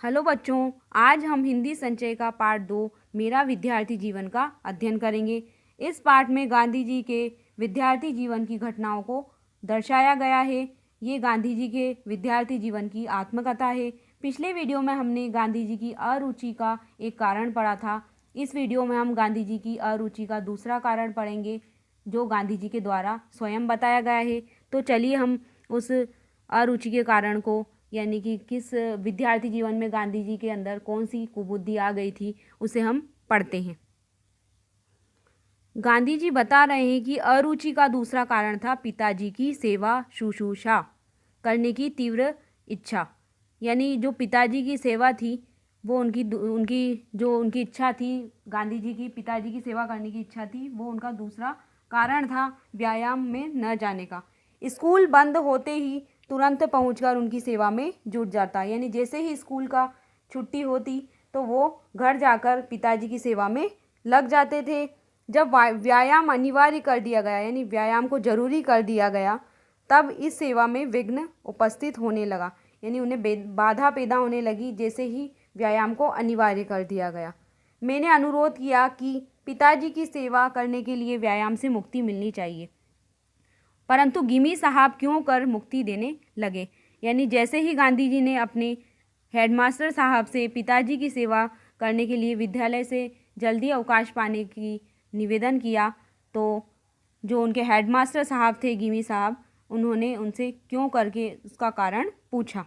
Hello बच्चों, आज हम हिंदी संचय का पाठ 2 मेरा विद्यार्थी जीवन का अध्ययन करेंगे। इस पाठ में गांधी जी के विद्यार्थी जीवन की घटनाओं को दर्शाया गया है। ये गांधी जी के विद्यार्थी जीवन की आत्मकथा है। पिछले वीडियो में हमने गांधी जी की अरुचि का एक कारण पढ़ा था। इस वीडियो में हम गांधी जी की अरुचि का दूसरा कारण पढ़ेंगे, जो गांधी जी के द्वारा स्वयं बताया गया है। तो चलिए हम उस अरुचि के कारण को, यानी कि किस विद्यार्थी जीवन में गांधी जी के अंदर कौन सी कुबुद्धि आ गई थी, उसे हम पढ़ते हैं। गांधी जी बता रहे हैं कि अरुचि का दूसरा कारण था पिताजी की सेवा शुश्रूषा करने की तीव्र इच्छा। यानी जो पिताजी की सेवा थी, वो उनकी उनकी जो उनकी इच्छा थी, गांधी जी की पिताजी की सेवा करने की इच्छा थी, वो उनका दूसरा कारण था व्यायाम में न जाने का। स्कूल बंद होते ही तुरंत पहुंचकर उनकी सेवा में जुट जाता। यानी जैसे ही स्कूल का छुट्टी होती तो वो घर जाकर पिताजी की सेवा में लग जाते थे। जब व्यायाम अनिवार्य कर दिया गया, यानी व्यायाम को जरूरी कर दिया गया, तब इस सेवा में विघ्न उपस्थित होने लगा। यानी उन्हें बाधा पैदा होने लगी जैसे ही व्यायाम को अनिवार्य कर दिया गया। मैंने अनुरोध किया कि पिताजी की सेवा करने के लिए व्यायाम से मुक्ति मिलनी चाहिए, परंतु गिमी साहब क्यों कर मुक्ति देने लगे। यानी जैसे ही गांधी जी ने अपने हेडमास्टर साहब से पिताजी की सेवा करने के लिए विद्यालय से जल्दी अवकाश पाने की निवेदन किया, तो जो उनके हेडमास्टर साहब थे गिमी साहब, उन्होंने उनसे क्यों करके उसका कारण पूछा।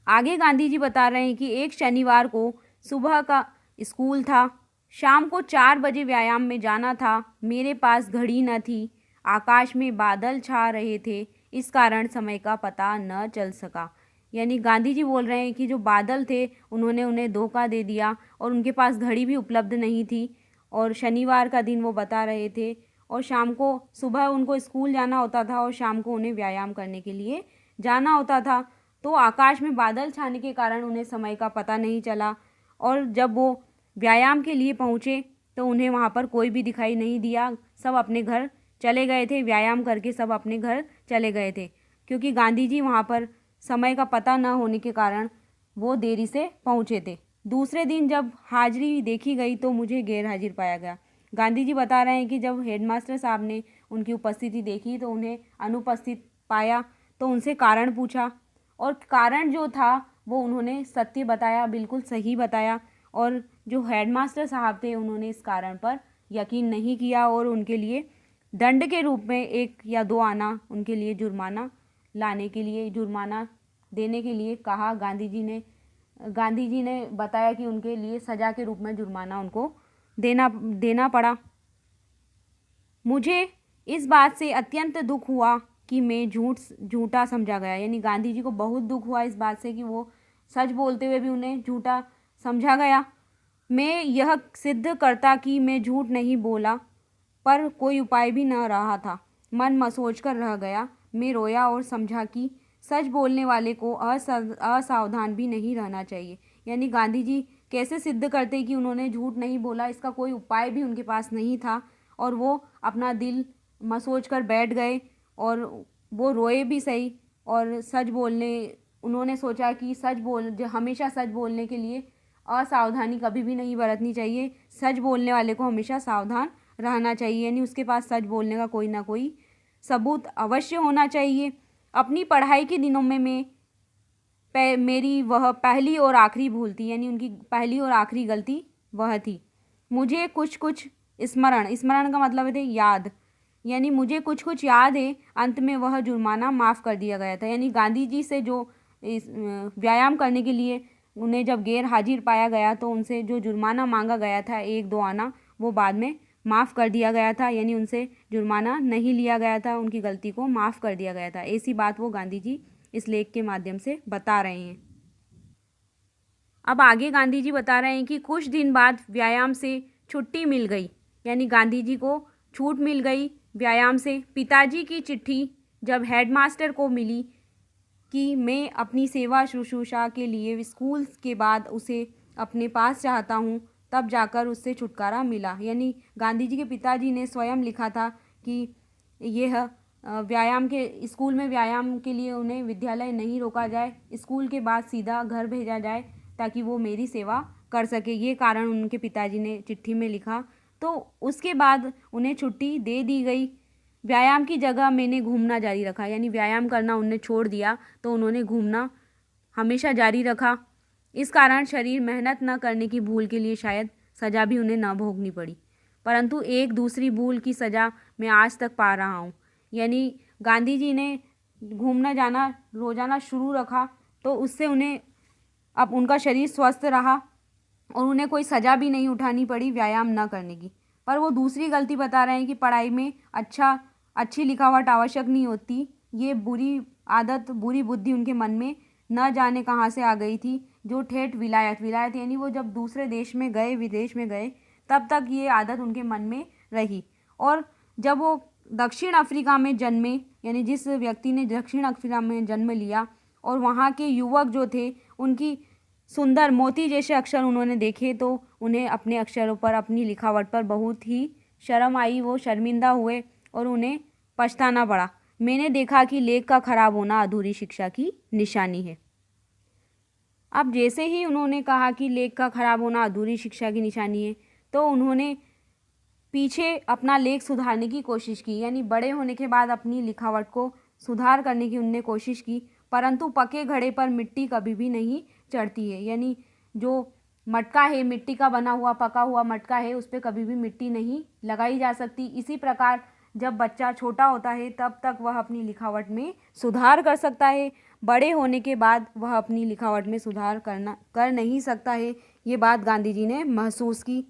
आगे गांधी जी बता रहे हैं कि एक शनिवार को सुबह का स्कूल था, शाम को 4 बजे व्यायाम में जाना था। मेरे पास घड़ी न थी, आकाश में बादल छा रहे थे, इस कारण समय का पता न चल सका। यानी गांधी जी बोल रहे हैं कि जो बादल थे उन्होंने उन्हें धोखा दे दिया और उनके पास घड़ी भी उपलब्ध नहीं थी, और शनिवार का दिन वो बता रहे थे, और शाम को सुबह उनको स्कूल जाना होता था और शाम को उन्हें व्यायाम करने के लिए जाना होता था। तो आकाश में बादल छाने के कारण उन्हें समय का पता नहीं चला, और जब वो व्यायाम के लिए पहुँचे तो उन्हें वहाँ पर कोई भी दिखाई नहीं दिया। सब अपने घर चले गए थे, व्यायाम करके सब अपने घर चले गए थे, क्योंकि गांधी जी वहाँ पर समय का पता न होने के कारण वो देरी से पहुँचे थे। दूसरे दिन जब हाजिरी देखी गई तो मुझे गैर हाजिर पाया गया। गांधी जी बता रहे हैं कि जब हेडमास्टर साहब ने उनकी उपस्थिति देखी तो उन्हें अनुपस्थित पाया, तो उनसे कारण पूछा, और कारण जो था वो उन्होंने सत्य बताया, बिल्कुल सही बताया। और जो हेडमास्टर साहब थे उन्होंने इस कारण पर यकीन नहीं किया और उनके लिए दंड के रूप में 1 या 2 आना उनके लिए जुर्माना लाने के लिए, जुर्माना देने के लिए कहा। गांधी जी ने बताया कि उनके लिए सज़ा के रूप में जुर्माना उनको देना पड़ा। मुझे इस बात से अत्यंत दुख हुआ कि मैं झूठा समझा गया। यानी गांधी जी को बहुत दुख हुआ इस बात से कि वो सच बोलते हुए भी उन्हें झूठा समझा गया। मैं यह सिद्ध करता कि मैं झूठ नहीं बोला, पर कोई उपाय भी न रहा था। मन मसोच कर रह गया। मैं रोया और समझा कि सच बोलने वाले को असावधान भी नहीं रहना चाहिए। यानी गांधी जी कैसे सिद्ध करते कि उन्होंने झूठ नहीं बोला, इसका कोई उपाय भी उनके पास नहीं था, और वो अपना दिल मसोच कर बैठ गए और वो रोए भी सही। और उन्होंने सोचा कि हमेशा सच बोलने के लिए असावधानी कभी भी नहीं बरतनी चाहिए। सच बोलने वाले को हमेशा सावधान रहना चाहिए, यानी उसके पास सच बोलने का कोई ना कोई सबूत अवश्य होना चाहिए। अपनी पढ़ाई के दिनों में मेरी वह पहली और आखिरी भूल थी। यानी उनकी पहली और आखिरी गलती वह थी। मुझे कुछ कुछ स्मरण का मतलब है याद, यानी मुझे कुछ कुछ याद है। अंत में वह जुर्माना माफ़ कर दिया गया था। यानी गांधी जी से जो व्यायाम करने के लिए उन्हें जब गैर हाजिर पाया गया तो उनसे जो जुर्माना मांगा गया था 1 2 आना, वो बाद में माफ़ कर दिया गया था। यानी उनसे जुर्माना नहीं लिया गया था, उनकी गलती को माफ़ कर दिया गया था। ऐसी बात वो गांधी जी इस लेख के माध्यम से बता रहे हैं। अब आगे गांधी जी बता रहे हैं कि कुछ दिन बाद व्यायाम से छुट्टी मिल गई। यानी गांधी जी को छूट मिल गई व्यायाम से। पिताजी की चिट्ठी जब हेडमास्टर को मिली कि मैं अपनी सेवा शुश्रूषा के लिए स्कूल के बाद उसे अपने पास चाहता हूँ, तब जाकर उससे छुटकारा मिला। यानी गांधी जी के पिताजी ने स्वयं लिखा था कि यह व्यायाम के स्कूल में व्यायाम के लिए उन्हें विद्यालय नहीं रोका जाए, स्कूल के बाद सीधा घर भेजा जाए ताकि वो मेरी सेवा कर सके। ये कारण उनके पिताजी ने चिट्ठी में लिखा। तो उसके बाद उन्हें छुट्टी दे दी गई। व्यायाम की जगह मैंने घूमना जारी रखा, यानी व्यायाम करना उन्हें छोड़ दिया तो उन्होंने घूमना हमेशा जारी रखा। इस कारण शरीर मेहनत न करने की भूल के लिए शायद सज़ा भी उन्हें न भोगनी पड़ी, परंतु एक दूसरी भूल की सज़ा मैं आज तक पा रहा हूँ। यानी गांधी जी ने घूमना जाना रोज़ाना शुरू रखा तो उससे उन्हें अब उनका शरीर स्वस्थ रहा और उन्हें कोई सज़ा भी नहीं उठानी पड़ी व्यायाम न करने की। पर वो दूसरी गलती बता रहे हैं कि पढ़ाई में अच्छी लिखावट आवश्यक नहीं होती। ये बुरी आदत, बुरी बुद्धि उनके मन में न जाने कहाँ से आ गई थी, जो ठेठ विलायत यानी वो जब दूसरे देश में गए, विदेश में गए, तब तक ये आदत उनके मन में रही। और जब वो दक्षिण अफ्रीका में जन्मे, यानी जिस व्यक्ति ने दक्षिण अफ्रीका में जन्म लिया और वहाँ के युवक जो थे उनकी सुंदर मोती जैसे अक्षर उन्होंने देखे तो उन्हें अपने अक्षरों पर, अपनी लिखावट पर बहुत ही शर्म आई। वो शर्मिंदा हुए और उन्हें पछताना पड़ा। मैंने देखा कि लेख का खराब होना अधूरी शिक्षा की निशानी है। अब जैसे ही उन्होंने कहा कि लेख का खराब होना अधूरी शिक्षा की निशानी है, तो उन्होंने पीछे अपना लेख सुधारने की कोशिश की, यानी बड़े होने के बाद अपनी लिखावट को सुधार करने की उनने कोशिश की। परंतु पके घड़े पर मिट्टी कभी भी नहीं चढ़ती है, यानी जो मटका है, मिट्टी का बना हुआ पका हुआ मटका है, उस पर कभी भी मिट्टी नहीं लगाई जा सकती। इसी प्रकार जब बच्चा छोटा होता है तब तक वह अपनी लिखावट में सुधार कर सकता है, बड़े होने के बाद वह अपनी लिखावट में सुधार कर नहीं सकता है। ये बात गांधी जी ने महसूस की।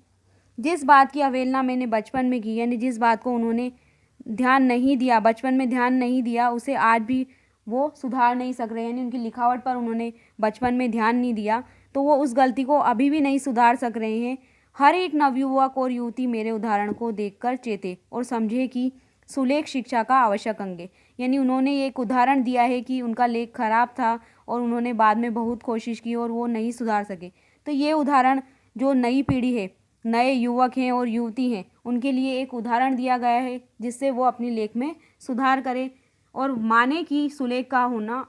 जिस बात की अवहेलना मैंने बचपन में की, यानी जिस बात को उन्होंने ध्यान नहीं दिया, बचपन में ध्यान नहीं दिया, उसे आज भी वो सुधार नहीं सक रहे, यानी उनकी लिखावट पर उन्होंने बचपन में ध्यान नहीं दिया तो वो उस गलती को अभी भी नहीं सुधार सक रहे हैं। हर एक नवयुवक और युवती मेरे उदाहरण को देखकर चेते और समझे कि सुलेख शिक्षा का आवश्यक अंग है। यानी उन्होंने एक उदाहरण दिया है कि उनका लेख खराब था और उन्होंने बाद में बहुत कोशिश की और वो नहीं सुधार सके। तो ये उदाहरण जो नई पीढ़ी है, नए युवक हैं और युवती हैं, उनके लिए एक उदाहरण दिया गया है जिससे वो अपनी लेख में सुधार करें और माने कि सुलेख का होना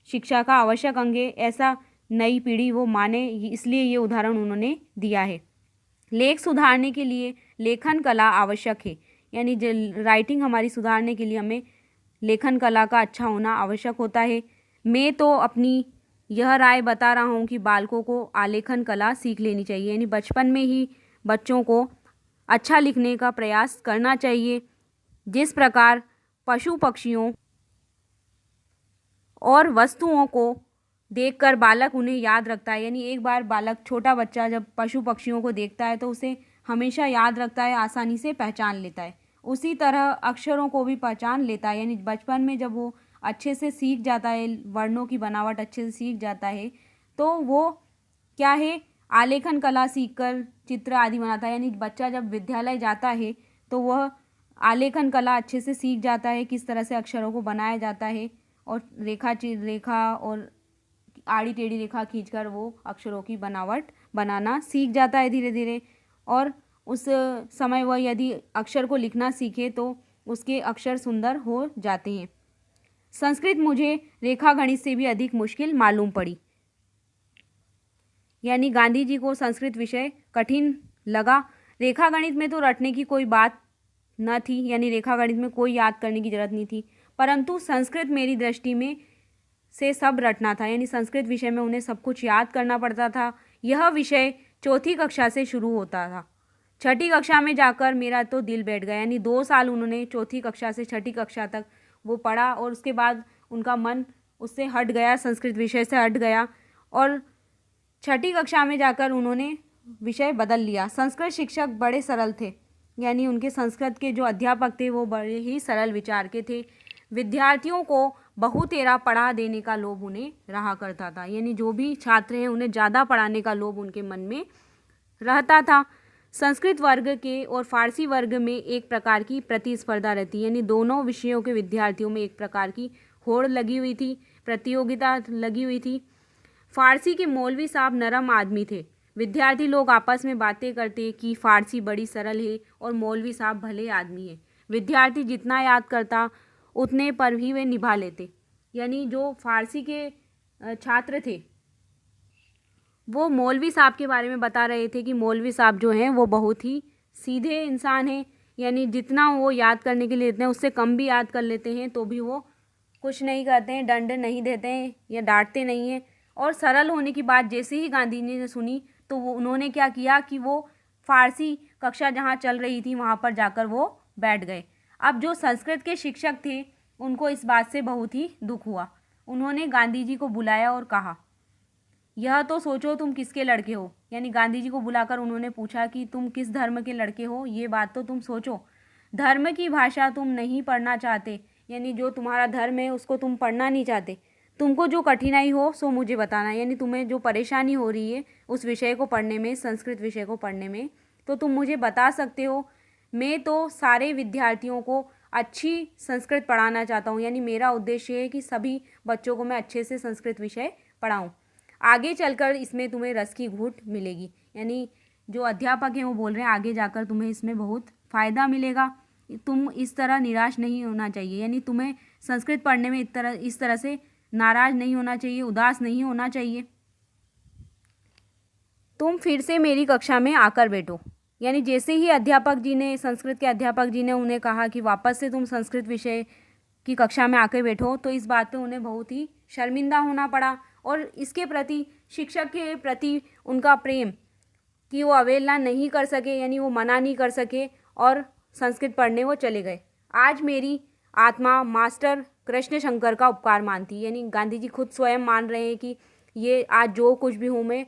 शिक्षा का आवश्यक अंग है। ऐसा नई पीढ़ी वो माने, इसलिए ये उदाहरण उन्होंने दिया है। लेख सुधारने के लिए लेखन कला आवश्यक है, यानी राइटिंग हमारी सुधारने के लिए हमें लेखन कला का अच्छा होना आवश्यक होता है। मैं तो अपनी यह राय बता रहा हूँ कि बालकों को आलेखन कला सीख लेनी चाहिए, यानी बचपन में ही बच्चों को अच्छा लिखने का प्रयास करना चाहिए। जिस प्रकार पशु पक्षियों और वस्तुओं को देखकर बालक उन्हें याद रखता है, यानी एक बार बालक, छोटा बच्चा जब पशु पक्षियों को देखता है तो उसे हमेशा याद रखता है, आसानी से पहचान लेता है। उसी तरह अक्षरों को भी पहचान लेता है, यानी बचपन में जब वो अच्छे से सीख जाता है, वर्णों की बनावट अच्छे से सीख जाता है, तो वो क्या है, आलेखन कला सीखकर चित्र आदि बनाता है। यानी बच्चा जब विद्यालय जाता है तो वह आलेखन कला अच्छे से सीख जाता है, किस तरह से अक्षरों को बनाया जाता है और रेखा और आड़ी टेढ़ी रेखा खींचकर वो अक्षरों की बनावट बनाना सीख जाता है धीरे धीरे। और उस समय वह यदि अक्षर को लिखना सीखे तो उसके अक्षर सुंदर हो जाते हैं। संस्कृत मुझे रेखा गणित से भी अधिक मुश्किल मालूम पड़ी, यानी गांधी जी को संस्कृत विषय कठिन लगा। रेखा गणित में तो रटने की कोई बात न थी, यानी रेखा गणित में कोई याद करने की जरूरत नहीं थी, परंतु संस्कृत मेरी दृष्टि में से सब रटना था, यानी संस्कृत विषय में उन्हें सब कुछ याद करना पड़ता था। यह विषय चौथी कक्षा से शुरू होता था। छठी कक्षा में जाकर मेरा तो दिल बैठ गया, यानी 2 साल उन्होंने चौथी कक्षा से छठी कक्षा तक वो पढ़ा और उसके बाद उनका मन उससे हट गया, संस्कृत विषय से हट गया और छठी कक्षा में जाकर उन्होंने विषय बदल लिया। संस्कृत शिक्षक बड़े सरल थे, यानी उनके संस्कृत के जो अध्यापक थे वो बड़े ही सरल विचार के थे। विद्यार्थियों को बहुतेरा पढ़ा देने का लोभ उन्हें रहा करता था, यानी जो भी छात्र हैं उन्हें ज़्यादा पढ़ाने का लोभ उनके मन में रहता था। संस्कृत वर्ग के और फारसी वर्ग में एक प्रकार की प्रतिस्पर्धा रहती है, यानी दोनों विषयों के विद्यार्थियों में एक प्रकार की होड़ लगी हुई थी, प्रतियोगिता लगी हुई थी। फारसी के मौलवी साहब नरम आदमी थे। विद्यार्थी लोग आपस में बातें करते कि फारसी बड़ी सरल है और मौलवी साहब भले आदमी है। विद्यार्थी जितना याद करता उतने पर भी वे निभा लेते। यानी जो फारसी के छात्र थे वो मौलवी साहब के बारे में बता रहे थे कि मौलवी साहब जो हैं वो बहुत ही सीधे इंसान हैं, यानी जितना वो याद करने के लिए देते हैं उससे कम भी याद कर लेते हैं तो भी वो कुछ नहीं करते हैं, दंड नहीं देते हैं या डांटते नहीं हैं। और सरल होने की बात जैसे ही गांधी जी ने सुनी तो वो उन्होंने क्या किया कि वो फारसी कक्षा जहाँ चल रही थी वहाँ पर जाकर वो बैठ गए। अब जो संस्कृत के शिक्षक थे उनको इस बात से बहुत ही दुख हुआ। उन्होंने गांधी जी को बुलाया और कहा, यह तो सोचो तुम किसके लड़के हो। यानी गांधी जी को बुलाकर उन्होंने पूछा कि तुम किस धर्म के लड़के हो, ये बात तो तुम सोचो। धर्म की भाषा तुम नहीं पढ़ना चाहते, यानी जो तुम्हारा धर्म है उसको तुम पढ़ना नहीं चाहते। तुमको जो कठिनाई हो सो मुझे बताना, यानी तुम्हें जो परेशानी हो रही है उस विषय को पढ़ने में, संस्कृत विषय को पढ़ने में, तो तुम मुझे बता सकते हो। मैं तो सारे विद्यार्थियों को अच्छी संस्कृत पढ़ाना चाहता हूँ, यानी मेरा उद्देश्य है कि सभी बच्चों को मैं अच्छे से संस्कृत विषय पढ़ाऊँ। आगे चलकर इसमें तुम्हें रस की घूंट मिलेगी। यानी जो अध्यापक हैं वो बोल रहे हैं आगे जाकर तुम्हें इसमें बहुत फ़ायदा मिलेगा। तुम इस तरह निराश नहीं होना चाहिए, यानी तुम्हें संस्कृत पढ़ने में इस तरह से नाराज़ नहीं होना चाहिए, उदास नहीं होना चाहिए। तुम फिर से मेरी कक्षा में आकर बैठो। यानी जैसे ही अध्यापक जी ने, संस्कृत के अध्यापक जी ने उन्हें कहा कि वापस से तुम संस्कृत विषय की कक्षा में आकर बैठो, तो इस बात पे उन्हें बहुत ही शर्मिंदा होना पड़ा। और इसके प्रति, शिक्षक के प्रति उनका प्रेम कि वो अवहेलना नहीं कर सके, यानी वो मना नहीं कर सके और संस्कृत पढ़ने वो चले गए। आज मेरी आत्मा मास्टर कृष्ण शंकर का उपकार मानती, यानी गांधी जी खुद स्वयं मान रहे हैं कि ये आज जो कुछ भी हूँ मैं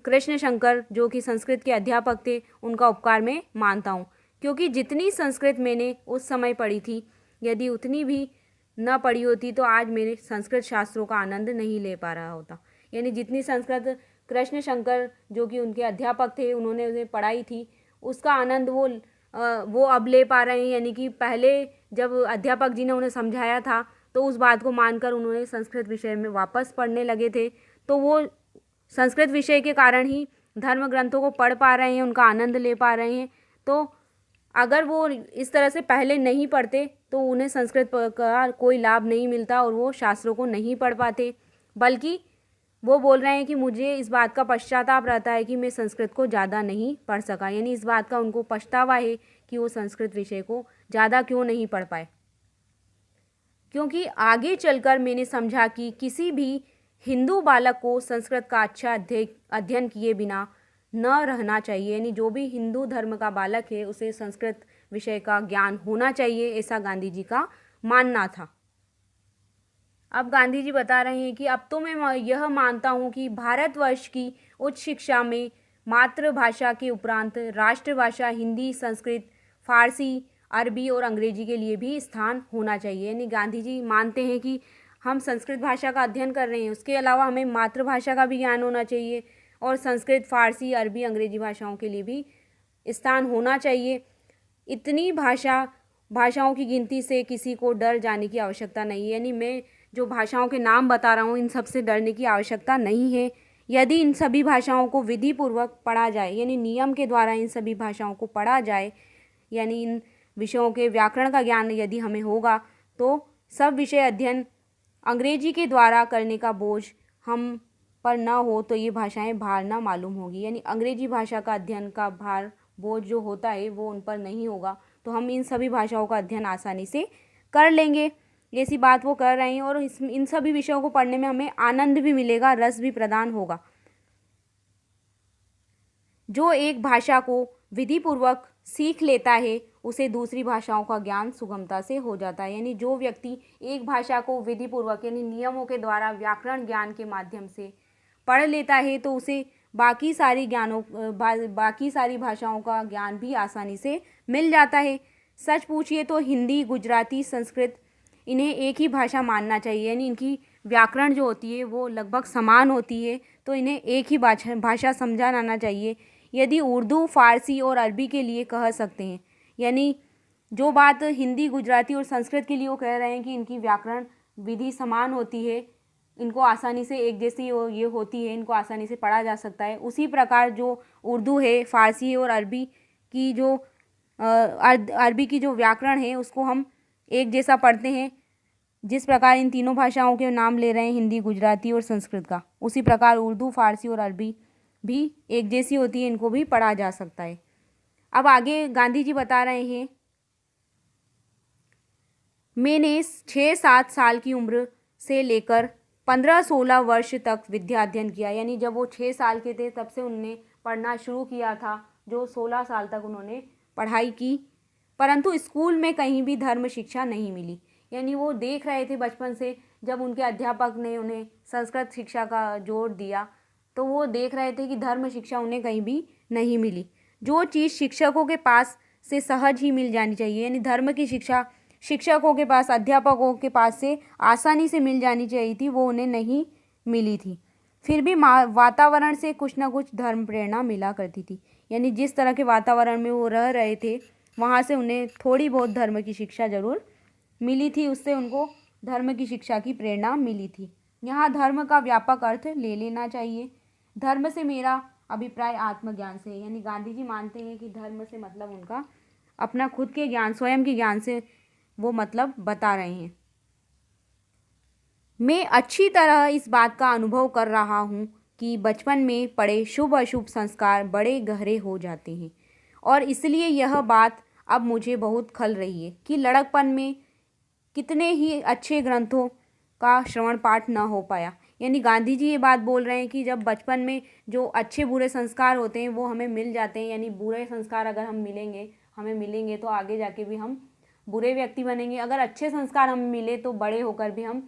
कृष्ण शंकर जो कि संस्कृत के अध्यापक थे उनका उपकार मैं मानता हूँ। क्योंकि जितनी संस्कृत मैंने उस समय पढ़ी थी, यदि उतनी भी न पढ़ी होती तो आज मेरे संस्कृत शास्त्रों का आनंद नहीं ले पा रहा होता। यानी जितनी संस्कृत कृष्ण शंकर जो कि उनके अध्यापक थे उन्होंने उन्हें पढ़ाई थी, उसका आनंद वो अब ले पा रहे हैं। यानी कि पहले जब अध्यापक जी ने उन्हें समझाया था तो उस बात को मानकर उन्होंने संस्कृत विषय में वापस पढ़ने लगे थे, तो वो संस्कृत विषय के कारण ही धर्म ग्रंथों को पढ़ पा रहे हैं, उनका आनंद ले पा रहे हैं। तो अगर वो इस तरह से पहले नहीं पढ़ते तो उन्हें संस्कृत का कोई लाभ नहीं मिलता और वो शास्त्रों को नहीं पढ़ पाते। बल्कि वो बोल रहे हैं कि मुझे इस बात का पश्चाताप रहता है कि मैं संस्कृत को ज़्यादा नहीं पढ़ सका, यानी इस बात का उनको पछतावा है कि वो संस्कृत विषय को ज़्यादा क्यों नहीं पढ़ पाए। क्योंकि आगे चलकर मैंने समझा कि किसी भी हिंदू बालक को संस्कृत का अच्छा अध्ययन किए बिना न रहना चाहिए, यानी जो भी हिंदू धर्म का बालक है उसे संस्कृत विषय का ज्ञान होना चाहिए, ऐसा गांधी जी का मानना था। अब गांधी जी बता रहे हैं कि अब तो मैं यह मानता हूँ कि भारतवर्ष की उच्च शिक्षा में मातृभाषा के उपरांत राष्ट्रभाषा हिंदी, संस्कृत, फारसी, अरबी और अंग्रेजी के लिए भी स्थान होना चाहिए। यानी गांधी जी मानते हैं कि हम संस्कृत भाषा का अध्ययन कर रहे हैं, उसके अलावा हमें मातृभाषा का भी ज्ञान होना चाहिए और संस्कृत, फारसी, अरबी, अंग्रेजी भाषाओं के लिए भी स्थान होना चाहिए। इतनी भाषाओं की गिनती से किसी को डर जाने की आवश्यकता नहीं है। यानी मैं जो भाषाओं के नाम बता रहा हूँ इन सब से डरने की आवश्यकता नहीं है। यदि इन सभी भाषाओं को विधि पूर्वक पढ़ा जाए, यानी नियम के द्वारा इन सभी भाषाओं को पढ़ा जाए, यानी इन विषयों के व्याकरण का ज्ञान यदि हमें होगा तो सब विषय अध्ययन अंग्रेजी के द्वारा करने का बोझ हम पर न हो तो ये भाषाएं भार ना मालूम होगी। यानी अंग्रेजी भाषा का अध्ययन का भार, बोझ जो होता है वो उन पर नहीं होगा, तो हम इन सभी भाषाओं का अध्ययन आसानी से कर लेंगे। ऐसी बात वो कर रहे हैं और इन सभी विषयों को पढ़ने में हमें आनंद भी मिलेगा, रस भी प्रदान होगा। जो एक भाषा को विधिपूर्वक सीख लेता है उसे दूसरी भाषाओं का ज्ञान सुगमता से हो जाता है। यानी जो व्यक्ति एक भाषा को विधिपूर्वक यानी नियमों के द्वारा व्याकरण ज्ञान के माध्यम से पढ़ लेता है तो उसे बाकी सारी भाषाओं का ज्ञान भी आसानी से मिल जाता है। सच पूछिए तो हिंदी, गुजराती, संस्कृत इन्हें एक ही भाषा मानना चाहिए, यानी इनकी व्याकरण जो होती है वो लगभग समान होती है, तो इन्हें एक ही भाषा समझा जाना चाहिए। यदि उर्दू, फारसी और अरबी के लिए कह सकते हैं, यानी जो बात हिंदी, गुजराती और संस्कृत के लिए वो कह रहे हैं कि इनकी व्याकरण विधि समान होती है, इनको आसानी से एक जैसी ये होती है, इनको आसानी से पढ़ा जा सकता है, उसी प्रकार जो उर्दू है, फारसी है और अरबी की जो व्याकरण है उसको हम एक जैसा पढ़ते हैं, जिस प्रकार इन तीनों भाषाओं के नाम ले रहे हैं, हिंदी, गुजराती और संस्कृत का, उसी प्रकार उर्दू, फारसी और अरबी भी एक जैसी होती है, इनको भी पढ़ा जा सकता है। अब आगे गांधी जी बता रहे हैं, मैंने 6-7 साल की उम्र से लेकर 15-16 वर्ष तक विद्या अध्ययन किया। यानी जब वो 6 साल के थे तब से उन्होंने पढ़ना शुरू किया था, जो 16 साल तक उन्होंने पढ़ाई की, परंतु स्कूल में कहीं भी धर्म शिक्षा नहीं मिली। यानी वो देख रहे थे बचपन से, जब उनके अध्यापक ने उन्हें संस्कृत शिक्षा का जोर दिया तो वो देख रहे थे कि धर्म शिक्षा उन्हें कहीं भी नहीं मिली। जो चीज़ शिक्षकों के पास से सहज ही मिल जानी चाहिए, यानी धर्म की शिक्षा शिक्षकों के पास, अध्यापकों के पास से आसानी से मिल जानी चाहिए थी, वो उन्हें नहीं मिली थी। फिर भी वातावरण से कुछ ना कुछ धर्म प्रेरणा मिला करती थी। यानी जिस तरह के वातावरण में वो रह रहे थे वहाँ से उन्हें थोड़ी बहुत धर्म की शिक्षा ज़रूर मिली थी, उससे उनको धर्म की शिक्षा की प्रेरणा मिली थी। यहाँ धर्म का व्यापक अर्थ ले लेना चाहिए। धर्म से मेरा अभिप्राय आत्मज्ञान से है। यानी गांधी जी मानते हैं कि धर्म से मतलब उनका अपना खुद के ज्ञान, स्वयं के ज्ञान से वो मतलब बता रहे हैं। मैं अच्छी तरह इस बात का अनुभव कर रहा हूँ कि बचपन में पड़े शुभ अशुभ संस्कार बड़े गहरे हो जाते हैं, और इसलिए यह बात अब मुझे बहुत खल रही है कि लड़कपन में कितने ही अच्छे ग्रंथों का श्रवण पाठ न हो पाया। यानी गांधी जी ये बात बोल रहे हैं कि जब बचपन में जो अच्छे बुरे संस्कार होते हैं वो हमें मिल जाते हैं, यानी बुरे संस्कार अगर हमें मिलेंगे तो आगे जाके भी हम बुरे व्यक्ति बनेंगे। अगर अच्छे संस्कार हमें मिले तो बड़े होकर भी हम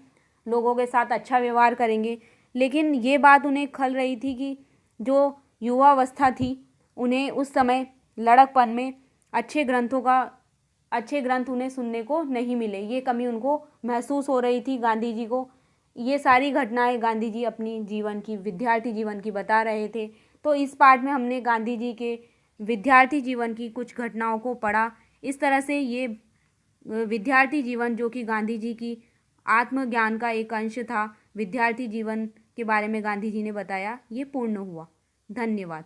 लोगों के साथ अच्छा व्यवहार करेंगे। लेकिन ये बात उन्हें खल रही थी कि जो युवावस्था थी उन्हें उस समय लड़कपन में अच्छे ग्रंथ उन्हें सुनने को नहीं मिले, ये कमी उनको महसूस हो रही थी गांधी जी को। ये सारी घटनाएं गांधी जी अपनी जीवन की, विद्यार्थी जीवन की बता रहे थे। तो इस पार्ट में हमने गांधी जी के विद्यार्थी जीवन की कुछ घटनाओं को पढ़ा। इस तरह से ये विद्यार्थी जीवन, जो कि गांधी जी की आत्मज्ञान का एक अंश था, विद्यार्थी जीवन के बारे में गांधी जी ने बताया, ये पूर्ण हुआ। धन्यवाद।